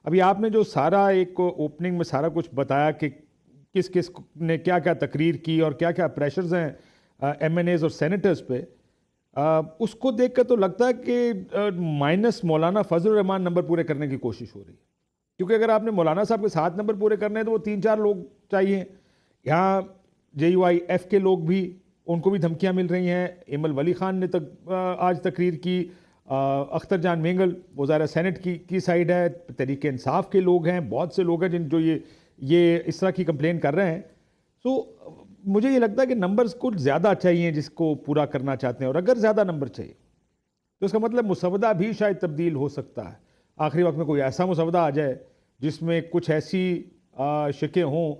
अभी आपने जो सारा एक ओपनिंग में सारा कुछ बताया कि किस किस ने क्या क्या तकरीर की और क्या क्या प्रेशर्स हैं एमएनएज और सेनेटर्स पे, उसको देख कर तो लगता है कि माइनस मौलाना फजल रहमान नंबर पूरे करने की कोशिश हो रही है। क्योंकि अगर आपने मौलाना साहब के 7 नंबर पूरे करने हैं तो वो 3-4 लोग चाहिए। यहाँ JUIF के लोग भी, उनको भी धमकियां मिल रही हैं। इमल वली खान ने आज तकरीर की। अख्तर जान मेंगल वो ज़ाहिर सेनेट की साइड है। तहरीक इंसाफ के लोग हैं, बहुत से लोग हैं जिन जो ये इस तरह की कंप्लेन कर रहे हैं। तो मुझे ये लगता है कि नंबर्स कुछ ज़्यादा चाहिए जिसको पूरा करना चाहते हैं, और अगर ज़्यादा नंबर चाहिए तो इसका मतलब मुसवदा भी शायद तब्दील हो सकता है। आखिरी वक्त में कोई ऐसा मुसवदा आ जाए जिसमें कुछ ऐसी शिकें हों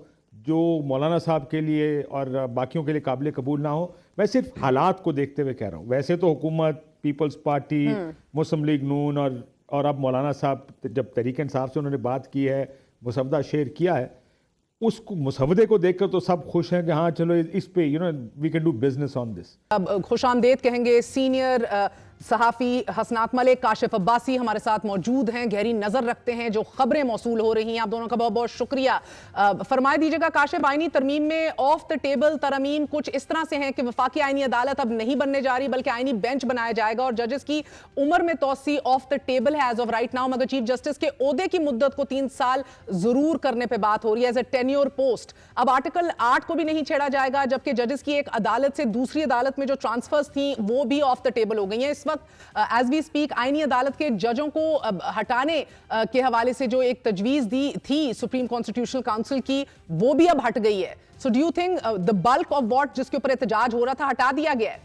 जो मौलाना साहब के लिए और बाकियों के लिए काबिल कबूल ना हो। मैं सिर्फ हालात को देखते हुए कह रहा हूँ। वैसे तो हुकूमत, पीपल्स पार्टी, मुस्लिम लीग नून और अब मौलाना साहब जब तहरीक इंसाफ से उन्होंने बात की है, मुसवदा शेयर किया है, उसको मुसवदे को देखकर तो सब खुश हैं कि हाँ चलो इस पे we can do business on this. अब खुशामदेद कहेंगे सीनियर सहाफ़ी हसनात मलिक, काशिफ अब्बासी हमारे साथ मौजूद हैं, गहरी नज़र रखते हैं जो खबरें मौसूल हो रही हैं। आप दोनों का बहुत बहुत शुक्रिया। फरमाए दीजिएगा काशिफ, आईनी तरमीम में ऑफ द टेबल तरमीम कुछ इस तरह से हैं कि वफाकी आईनी अदालत अब नहीं बनने जा रही बल्कि आईनी बेंच बनाया जाएगा और जजेस की उम्र में तोसी ऑफ द टेबल है एज ऑफ राइट नाउ, मगर चीफ जस्टिस के ओहदे की मुद्दत को 3 साल जरूर करने पर बात हो रही है एज ए टेन्योर पोस्ट। अब आर्टिकल 8 को भी नहीं छेड़ा जाएगा, जबकि जजेस की एक अदालत से दूसरी अदालत में जो ट्रांसफर्स थी वो भी ऑफ द टेबल हो गई हैं। इस वक्त एज वी स्पीक आईनी अदालत के जजों को हटाने के हवाले से जो एक तजवीज दी थी सुप्रीम कॉन्स्टिट्यूशनल काउंसिल की, वो भी अब हट गई है। So do you think the bulk of what जिसके ऊपर एहतजाज हो रहा था हटा दिया गया है?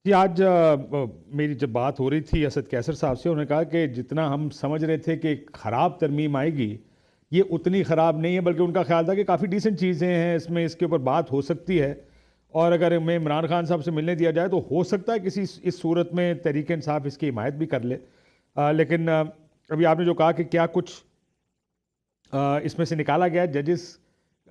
जी, आज मेरी जब बात हो रही थी असद कैसर साहब से, उन्होंने कहा कि जितना हम समझ रहे थे कि खराब तरमीम आएगी, ये उतनी ख़राब नहीं है, बल्कि उनका ख्याल था कि काफ़ी डिसेंट चीज़ें हैं इसमें, इसके ऊपर बात हो सकती है। और अगर हमें इमरान खान साहब से मिलने दिया जाए तो हो सकता है किसी इस सूरत में तहरीक इंसाफ इसकी हिमायत भी कर ले। लेकिन अभी आपने जो कहा कि क्या कुछ इसमें से निकाला गया, जजेस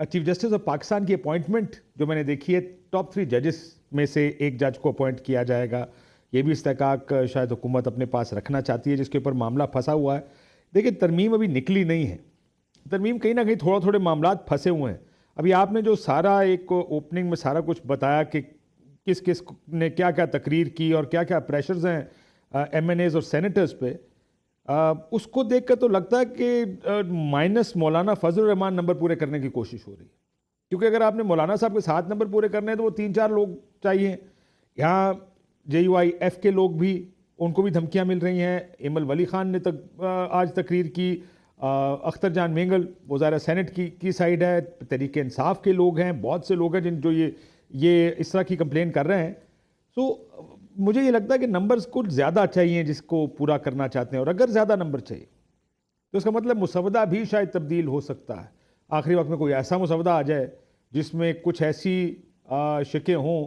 चीफ जस्टिस ऑफ पाकिस्तान की अपॉइंटमेंट जो मैंने देखी है, टॉप 3 जजेस में से एक जज को अपॉइंट किया जाएगा। ये भी इस्तेहकाक शायद हुकूमत अपने पास रखना चाहती है, जिसके ऊपर मामला फंसा हुआ है। देखिए, तरमीम अभी निकली नहीं है, तरमीम कहीं ना कहीं थोड़े मामलात फंसे हुए हैं। अभी आपने जो सारा एक ओपनिंग में सारा कुछ बताया कि किस किस ने क्या क्या तकरीर की और क्या क्या प्रेशर्स हैं एमएनएज और सेनेटर्स पे, उसको देख कर तो लगता है कि माइनस मौलाना फजल रहमान नंबर पूरे करने की कोशिश हो रही है। क्योंकि अगर आपने मौलाना साहब के 7 नंबर पूरे करने हैं तो वो 3-4 लोग चाहिए। यहाँ JUIF के लोग भी, उनको भी धमकियां मिल रही हैं। इमल वली खान ने आज तकरीर की। अख्तर जान मेंगल वो ज़ाहिर सेनेट की साइड है। तहरीक इंसाफ के लोग हैं, बहुत से लोग हैं जिन जो ये इस तरह की कंप्लेन कर रहे हैं। तो मुझे ये लगता है कि नंबर्स कुछ ज़्यादा चाहिए जिसको पूरा करना चाहते हैं, और अगर ज़्यादा नंबर चाहिए तो इसका मतलब मुसवदा भी शायद तब्दील हो सकता है। आखिरी वक्त में कोई ऐसा मुसवदा आ जाए जिसमें कुछ ऐसी शिकें हों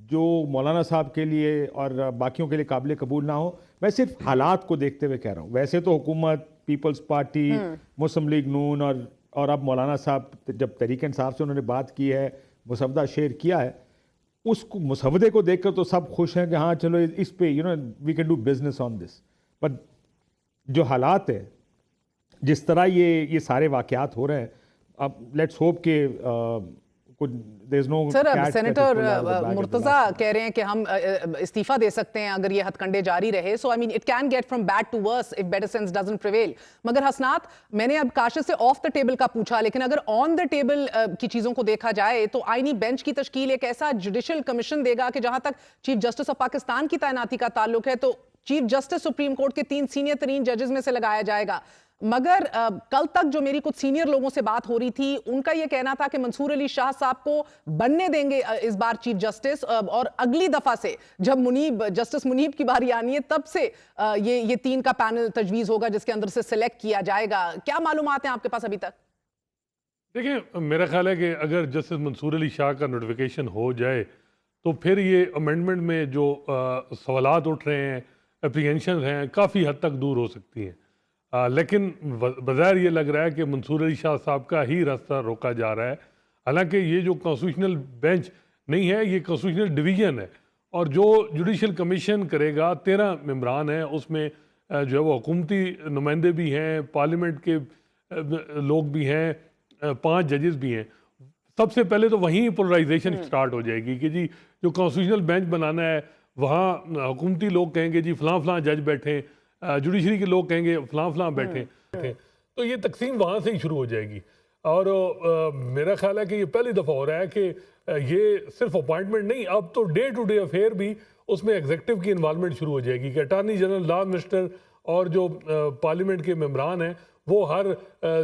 जो मौलाना साहब के लिए और बाकियों के लिए काबिल कबूल ना हो। मैं सिर्फ हालात को देखते हुए कह रहा हूँ। वैसे तो हुकूमत, पीपल्स पार्टी, मुस्लिम लीग नून और अब मौलाना साहब जब तहरीक इंसाफ से उन्होंने बात की है, मुसवदा शेयर किया है, उसको मुसवदे को देखकर तो सब खुश हैं कि हाँ चलो इस पे we can do business on this. पर जो हालात है, जिस तरह ये सारे वाकयात हो रहे हैं, अब लेट्स होप के सर, अब सेनेटर मुर्तजा कह रहे हैं कि हम इस्तीफा दे सकते हैं अगर ये हथकंडे जारी रहे। So I mean it can get from bad to worse if better sense doesn't prevail. मगर हसनात, मैंने अब काशिफ से ऑफ द टेबल का पूछा, लेकिन अगर ऑन द टेबल की चीजों को देखा जाए तो आईनी बेंच की तश्कील एक ऐसा जुडिशियल कमीशन देगा कि जहां तक चीफ जस्टिस ऑफ पाकिस्तान की तैनाती का ताल्लुक है तो चीफ जस्टिस सुप्रीम कोर्ट के 3 सीनियर तरीन जजेस में से लगाया जाएगा। मगर कल तक जो मेरी कुछ सीनियर लोगों से बात हो रही थी, उनका यह कहना था कि मंसूर अली शाह साहब को बनने देंगे इस बार चीफ जस्टिस, और अगली दफा से जब जस्टिस मुनीब की बारी आनी है तब से ये 3 का पैनल तजवीज होगा जिसके अंदर से सिलेक्ट किया जाएगा। क्या मालूमात हैं आपके पास अभी तक? देखिए, मेरा ख्याल है कि अगर जस्टिस मंसूर अली शाह का नोटिफिकेशन हो जाए तो फिर ये अमेंडमेंट में जो सवालात उठ रहे हैं, एप्रीहेंशन हैं, काफ़ी हद तक दूर हो सकती हैं। लेकिन बज़ाहिर ये लग रहा है कि मंसूर अली शाह साहब का ही रास्ता रोका जा रहा है। हालांकि ये जो कॉन्स्टिट्यूशनल बेंच नहीं है, ये कॉन्स्टिट्यूशनल डिवीज़न है, और जो जुडिशल कमीशन करेगा 13 मेंबरान हैं, उसमें जो है वो हुकूमती नुमाइंदे भी हैं, पार्लियामेंट के लोग भी हैं, 5 जजेस भी हैं। सबसे पहले तो वहीं पोलराइजेशन स्टार्ट हो जाएगी कि जी जो कॉन्स्टिट्यूशनल बेंच बनाना है वहाँ हुकूमती लोग कहेंगे जी फलां फलां जज बैठे, जुडिशरी के लोग कहेंगे फलां फलां बैठे। तो ये तकसीम वहाँ से ही शुरू हो जाएगी। और मेरा ख्याल है कि ये पहली दफ़ा हो रहा है कि ये सिर्फ अपॉइंटमेंट नहीं, अब तो डे टू डे अफेयर भी उसमें एग्जेक्टिव की इन्वॉल्वमेंट शुरू हो जाएगी कि अटार्नी जनरल, लॉ मिनिस्टर और जो पार्लियामेंट के मेम्बरान हैं वो हर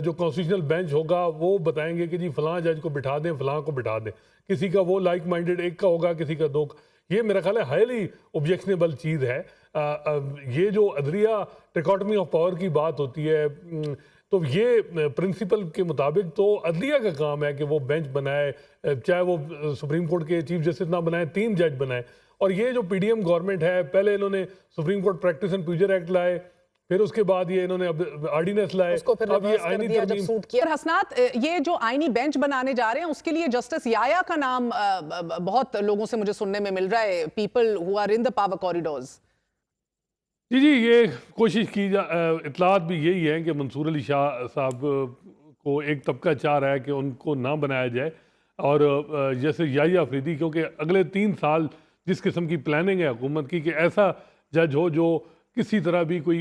जो कॉन्स्टिट्यूशनल बेंच होगा वो बताएंगे कि जी फलां जज को बिठा दें, फलां को बिठा दें। किसी का वो लाइक माइंडेड एक का होगा, किसी का दो का। ये मेरा ख्याल है हाईली ऑब्जेक्शनेबल चीज़ है। ये जो अदलिया डिकॉटमी ऑफ पावर की बात होती है, तो ये प्रिंसिपल के मुताबिक तो अदलिया का काम है कि वो बेंच बनाए, चाहे वो सुप्रीम कोर्ट के चीफ जस्टिस ना बनाए, 3 जज बनाए। और ये जो पीडीएम गवर्नमेंट है, पहले इन्होंने supreme court practice and procedure act लाए, फिर उसके बाद ये इन्होंने अब ऑर्डिनेंस लाए, अब ये आईनी तरमीम। सूट किया। हसनात, ये जो आईनी बेंच बनाने जा रहे हैं उसके लिए जस्टिस याया का नाम बहुत लोगों से मुझे सुनने में मिल रहा है, people who are in the power corridors. जी ये कोशिश की इतलात भी यही है कि मंसूर अली शाह साहब को एक तबका चाह रहा है कि उनको ना बनाया जाए, और जैसे याहिया अफरीदी, क्योंकि अगले 3 साल जिस किस्म की प्लानिंग है हुकूमत की कि ऐसा जज हो जो किसी तरह भी कोई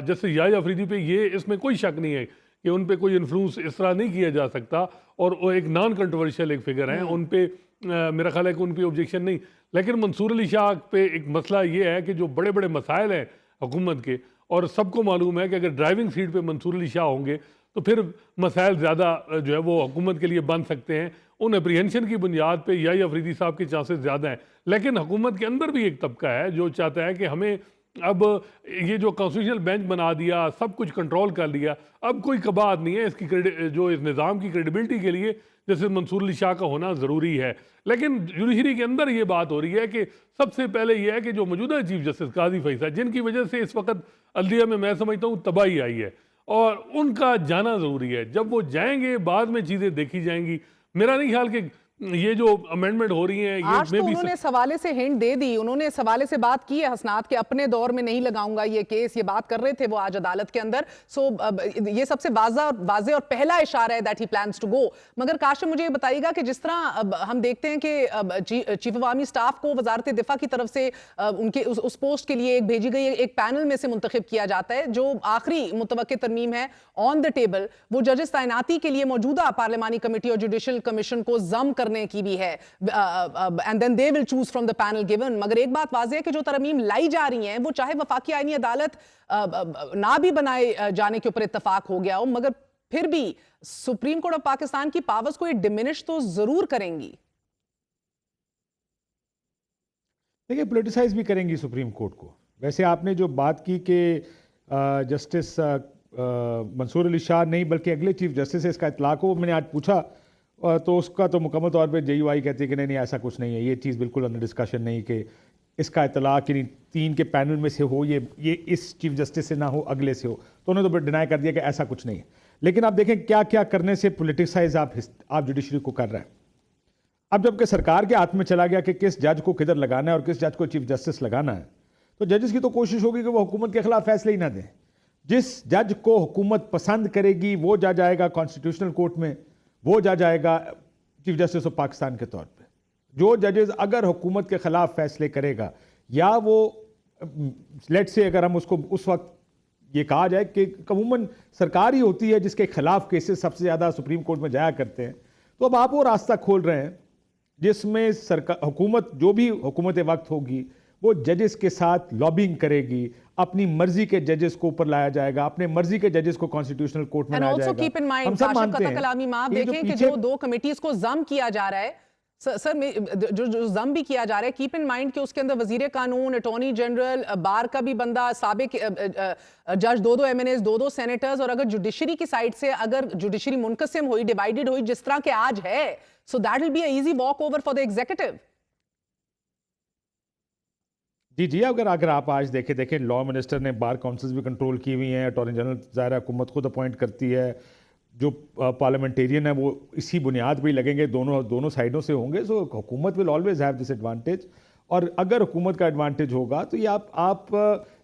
जैसे याहिया अफरीदी पे ये इसमें कोई शक नहीं है कि उन पे कोई इन्फ्लुएंस इस तरह नहीं किया जा सकता, और वो एक नॉन कंट्रोवर्शियल एक फिगर हैं, उन पे मेरा ख्याल है कि उन पे ऑब्जेक्शन नहीं। लेकिन मंसूर अली शाह पे एक मसला ये है कि जो बड़े बड़े मसाइल हैं हुकूमत के, और सबको मालूम है कि अगर ड्राइविंग सीट पे मंसूर अली शाह होंगे तो फिर मसाइल ज़्यादा जो है वो हुकूमत के लिए बन सकते हैं। उन अप्रीहेंशन की बुनियाद पे याहिया अफरीदी साहब के चांसेस ज़्यादा हैं। लेकिन हुकूमत के अंदर भी एक तबका है जो चाहता है कि हमें अब ये जो कॉन्स्टिट्यूशनल बेंच बना दिया, सब कुछ कंट्रोल कर लिया, अब कोई कबात नहीं है इसकी जो इस निज़ाम की क्रेडिबिलिटी के लिए जैसे मंसूर अली शाह का होना ज़रूरी है। लेकिन जुडिशरी के अंदर ये बात हो रही है कि सबसे पहले ये है कि जो मौजूदा चीफ जस्टिस काजी फैसल, जिनकी वजह से इस वक्त अदलिया में मैं समझता हूँ तबाही आई है, और उनका जाना ज़रूरी है। जब वो जाएंगे बाद में चीज़ें देखी जाएंगी। मेरा नहीं ख्याल कि ये जो अमेंडमेंट हो रही है ये आज तो उन्होंने सवाले से हिंट दे दी, उन्होंने सवाले से बात की है हसनात के अपने दौर में नहीं लगाऊंगा ये केस, ये बात कर रहे थे वो आज अदालत के अंदर। सो ये सबसे वाज़े और पहला इशारा है that he plans to go. मगर काशिफ मुझे ये बताइएगा कि जिस तरह हम देखते हैं कि चीफ ऑफ आर्मी स्टाफ को वजारत दिफा की तरफ से उनके उस पोस्ट के लिए भेजी गई एक पैनल में से मुंतखब किया जाता है, जो आखिरी मुतवक्के तरमीम है ऑन द टेबल वो जजेस तैनाती के लिए मौजूदा पार्लियामानी कमेटी और जुडिशल कमीशन को जम करने की भी है, and then they will choose from the panel given. मगर एक बात वाज़ेह है कि जो तरमीम लाई जा रही हैं वो चाहे वफाकी आईनी अदालत ना भी बनाए जाने के ऊपर इत्तफाक हो गया हो, मगर फिर भी सुप्रीम कोर्ट ऑफ पाकिस्तान की पावर्स को ये डिमिनिश तो जरूर करेंगी। देखिए पोलिटिसाइज भी करेंगी सुप्रीम कोर्ट को। वैसे आपने जो बात की कि जस्टिस मंसूर अली शाह नहीं बल्कि अगले चीफ जस्टिस है इसका इतलाक हो, मैंने आज पूछा तो उसका तो मुकम्मल तौर पे JUI कहती है कि नहीं ऐसा कुछ नहीं है, ये चीज़ बिल्कुल अंडर डिस्कशन नहीं कि इसका इतलाक यानी 3 के पैनल में से हो, ये इस चीफ जस्टिस से ना हो अगले से हो, तो उन्होंने तो डिनाई कर दिया कि ऐसा कुछ नहीं है। लेकिन आप देखें क्या क्या करने से पोलिटिसाइज आप जुडिशरी को कर रहे हैं। अब जबकि सरकार के हाथ में चला गया कि किस जज को किधर लगाना है और किस जज को चीफ जस्टिस लगाना है, तो जजेस की तो कोशिश होगी कि वो हुकूमत के खिलाफ फैसले ही ना दें। जिस जज को हुकूमत पसंद करेगी वो जज आएगा कॉन्स्टिट्यूशनल कोर्ट में, वो जज आएगा चीफ जस्टिस ऑफ पाकिस्तान के तौर पे। जो जजेस अगर हुकूमत के खिलाफ फैसले करेगा, या वो लेट से अगर हम उसको उस वक्त ये कहा जाए कि अमूमन सरकार ही होती है जिसके खिलाफ केसेस सबसे ज़्यादा सुप्रीम कोर्ट में जाया करते हैं, तो अब आप वो रास्ता खोल रहे हैं जिसमें सरकार हुकूमत जो भी हुकूमत वक्त होगी वो जजेस के साथ लॉबिंग करेगी, अपनी मर्जी के जजेस को ऊपर लाया जाएगा, अपने मर्जी के जजेस को कॉन्स्टिट्यूशनल कोर्ट में लाया जाएगा। हम सब मानते हैं आप देखें कि जो 2 कमिटीज को जम किया जा रहा है, सर जो जम भी किया जा रहा है, कीप इन माइंड कि उसके अंदर वजीर कानून, अटॉर्नी जनरल, बार का भी बंदा, साबिक जज, 2 MNAs, 2 सेनेटर्स, और अगर जुडिशरी की साइड से अगर जुडिशरी मुनकसिम हुई, डिवाइडेड हुई जिस तरह के आज है, so that will be a easy walkover for the executive. जी अगर आप आज देखें लॉ मिनिस्टर ने बार काउंसिल्स भी कंट्रोल की हुई हैं, अटॉर्नी जनरल ज़ाहिर हुकूमत खुद अपॉइंट करती है, जो पार्लियामेंटेरियन है वो इसी बुनियाद पे ही लगेंगे, दोनों साइडों से होंगे। सो हुकूमत will always have this advantage, और अगर हुकूमत का एडवांटेज होगा तो ये आप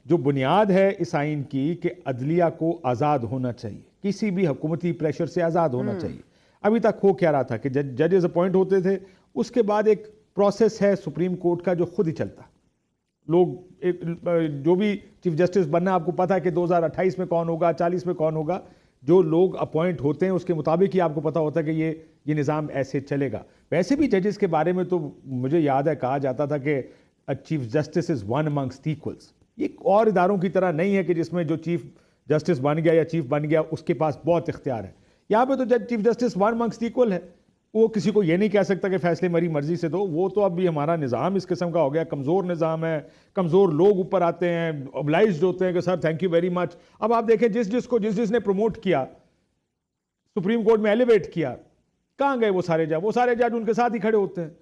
जो बुनियाद है इस आइन की कि अदलिया को आज़ाद होना चाहिए, किसी भी हुकूमती प्रेशर से आज़ाद होना चाहिए। अभी तक हो क्या रहा था कि जजेस अपॉइंट होते थे, उसके बाद एक प्रोसेस है सुप्रीम कोर्ट का जो खुद ही चलता। लोग जो भी चीफ जस्टिस बनना, आपको पता है कि 2028 में कौन होगा, 40 में कौन होगा, जो लोग अपॉइंट होते हैं उसके मुताबिक ही आपको पता होता है कि ये निज़ाम ऐसे चलेगा। वैसे भी जजेस के बारे में तो मुझे याद है कहा जाता था कि chief justice is one amongst equals. ये और इदारों की तरह नहीं है कि जिसमें जो चीफ जस्टिस बन गया या चीफ बन गया उसके पास बहुत इख्तियार है। यहाँ पे तो chief justice one amongst equal है, वो किसी को ये नहीं कह सकता कि फैसले मेरी मर्जी से दो। वो तो अभी हमारा निज़ाम इस किस्म का हो गया, कमज़ोर निज़ाम है, कमज़ोर लोग ऊपर आते हैं, ऑब्लाइज्ड होते हैं कि sir thank you very much. अब आप देखें जिसने प्रमोट किया, सुप्रीम कोर्ट में एलिवेट किया, कहाँ गए वो सारे जज? वो सारे जज उनके साथ ही खड़े होते हैं।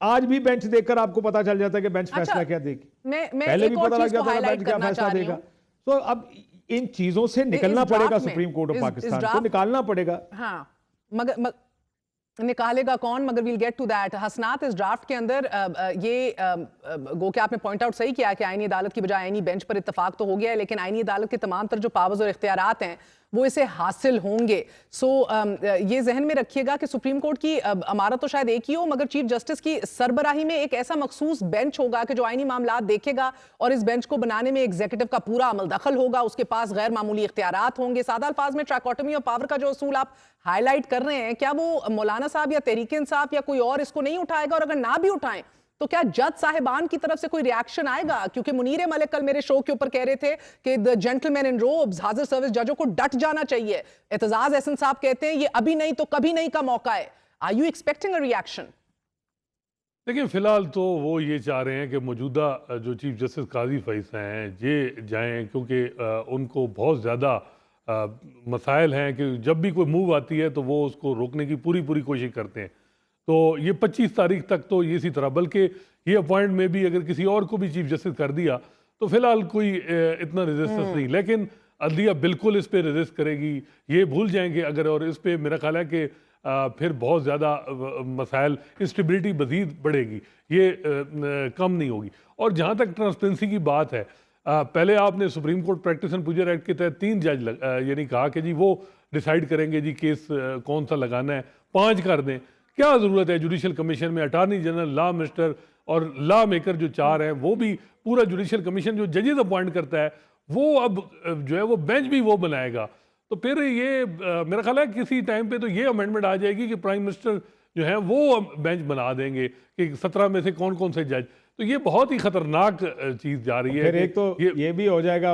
आज भी बेंच देखकर आपको पता चल जाता है कि बेंच फैसला क्या देगी। मैं पहले एक भी और पता लग चीज को जाता था हाईलाइट बेंच क्या करना फैसला चाह रही देगा। हूं। तो अब इन चीजों से निकलना इस ड्राफ्ट पड़ेगा, में, सुप्रीम कोर्ट ऑफ इस पाकिस्तान को ड्राफ्ट- निकालना पड़ेगा। हाँ, मगर निकालेगा कौन? मगर वील गेट टू दैट। हसनात, इस ड्राफ्ट के अंदर गो के आपने पॉइंट आउट सही किया कि आईनी अदालत की बजाय आईनी बेंच पर इत्तेफाक तो हो गया है, लेकिन आईनी अदालत के तमाम तर जो पावर्स और इख्तियारात हैं वो इसे हासिल होंगे। ये जहन में रखिएगा कि सुप्रीम कोर्ट की अमारत तो शायद एक ही हो, मगर चीफ जस्टिस की सरबराही में एक ऐसा मखसूस बेंच होगा कि जो आईनी मामलात देखेगा, और इस बेंच को बनाने में एग्जीक्यूटिव का पूरा अमल दखल होगा, उसके पास गैर मामूली इख्तियारात होंगे। सादा अल्फाज में ट्रैकोटमी ऑफ पावर का जो असूल आप हाईलाइट कर रहे हैं, क्या वो मौलाना साहब या तहरीक इंसाफ या कोई और इसको नहीं उठाएगा? और अगर ना भी उठाएं तो क्या जज साहिबान की तरफ से कोई रिएक्शन आएगा? क्योंकि मुनीर मलिक कल मेरे शो के ऊपर कह रहे थे कि द जेंटलमैन इन रोब्स, हाजिर सर्विस जजों को डट जाना चाहिए। एतजाज एहसन साहब कहते हैं ये अभी नहीं तो कभी नहीं का मौका है। Are you expecting a reaction? देखिए, फिलहाल तो वो ये चाह रहे हैं कि मौजूदा जो चीफ जस्टिस काजी फैसल हैं ये जाएं, क्योंकि उनको बहुत ज़्यादा मसाइल हैं कि जब भी कोई मूव आती है तो वो उसको रोकने की पूरी कोशिश करते हैं। तो ये 25 तारीख तक तो ये इसी तरह, बल्कि ये अपॉइंट में भी अगर किसी और को भी चीफ जस्टिस कर दिया तो फिलहाल कोई इतना रेजिस्टेंस नहीं, लेकिन अदलिया बिल्कुल इस पे रेजिस्ट करेगी, ये भूल जाएंगे अगर। और इस पे मेरा ख्याल है कि फिर बहुत ज़्यादा मसाइल, इंस्टेबिलिटी मज़ीद बढ़ेगी, ये कम नहीं होगी। और जहाँ तक ट्रांसपेरेंसी की बात है, पहले आपने supreme court practice and procedure act के तहत 3 जज यानी कहा कि जी वो डिसाइड करेंगे जी केस कौन सा लगाना है, 5 कर दें। क्या ज़रूरत है जुडिशल कमीशन में? अटार्नी जनरल, लॉ मिनिस्टर और लॉ मेकर जो 4 हैं, वो भी पूरा जुडिशल कमीशन जो जजेस अपॉइंट करता है, वो अब जो है वो बेंच भी वो बनाएगा। तो फिर ये मेरा ख्याल है किसी टाइम पे तो ये अमेंडमेंट आ जाएगी कि प्राइम मिनिस्टर जो है वो बेंच बना देंगे कि 17 में से कौन कौन से जज। तो ये बहुत ही खतरनाक चीज़ जा रही है। फिर एक तो ये भी हो जाएगा,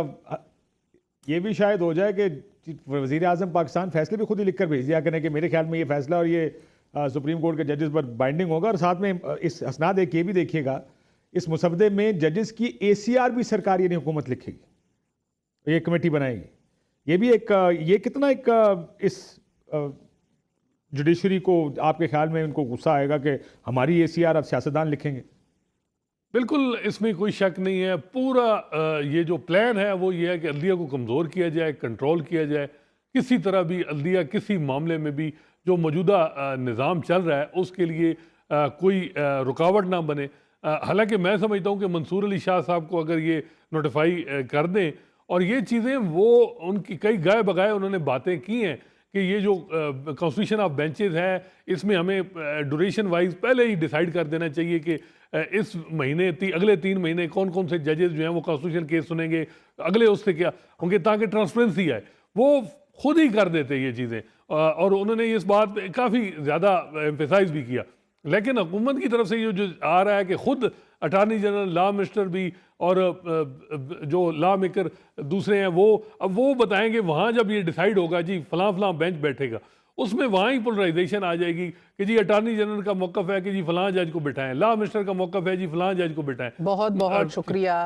ये भी शायद हो जाए कि वज़ीर आज़म पाकिस्तान फैसले भी खुद ही लिखकर भेज दिया करें कि मेरे ख्याल में ये फैसला और ये सुप्रीम कोर्ट के जजेस पर बाइंडिंग होगा। और साथ में इस असनाद एक ये भी देखिएगा, इस मुसवदे में जजेस की ACR भी सरकार यानी हुकूमत लिखेगी, ये कमेटी बनाएगी। ये भी एक ये कितना एक इस जुडिशरी को आपके ख्याल में उनको गुस्सा आएगा कि हमारी ACR अब सियासतदान लिखेंगे? बिल्कुल, इसमें कोई शक नहीं है। पूरा ये जो प्लान है वो ये है कि अदलिया को कमज़ोर किया जाए, कंट्रोल किया जाए, किसी तरह भी अदलिया किसी मामले में भी जो मौजूदा निज़ाम चल रहा है उसके लिए कोई रुकावट ना बने। हालांकि मैं समझता हूँ कि मंसूर अली शाह साहब को अगर ये नोटिफाई कर दें, और ये चीज़ें वो उनकी कई गाय बगाए उन्होंने बातें की हैं कि ये जो कॉन्स्टिट्यूशन ऑफ बेंचेस है इसमें हमें ड्यूरेशन वाइज पहले ही डिसाइड कर देना चाहिए कि इस महीने अगले 3 महीने कौन कौन से जजेस जो हैं वो कॉन्स्टिट्यूशन केस सुनेंगे, अगले उससे क्या होंगे, ताकि ट्रांसपेरेंसी आए। वो खुद ही कर देते ये चीज़ें, और उन्होंने इस बात पे काफ़ी ज़्यादा एम्फेसाइज भी किया। लेकिन हुकूमत की तरफ से ये जो आ रहा है कि खुद अटार्नी जनरल, लॉ मिनिस्टर भी और जो लॉ मेकर दूसरे हैं वो अब वो बताएंगे, वहाँ जब ये डिसाइड होगा जी फलां बेंच बैठेगा, उसमें वहाँ ही पोलराइजेशन आ जाएगी कि जी अटार्नी जनरल का मौक़िफ़ है कि जी फलां जज को बिठाएं, लॉ मिनिस्टर का मौक़िफ़ है जी फलां जज को बिठाएं। बहुत बहुत शुक्रिया।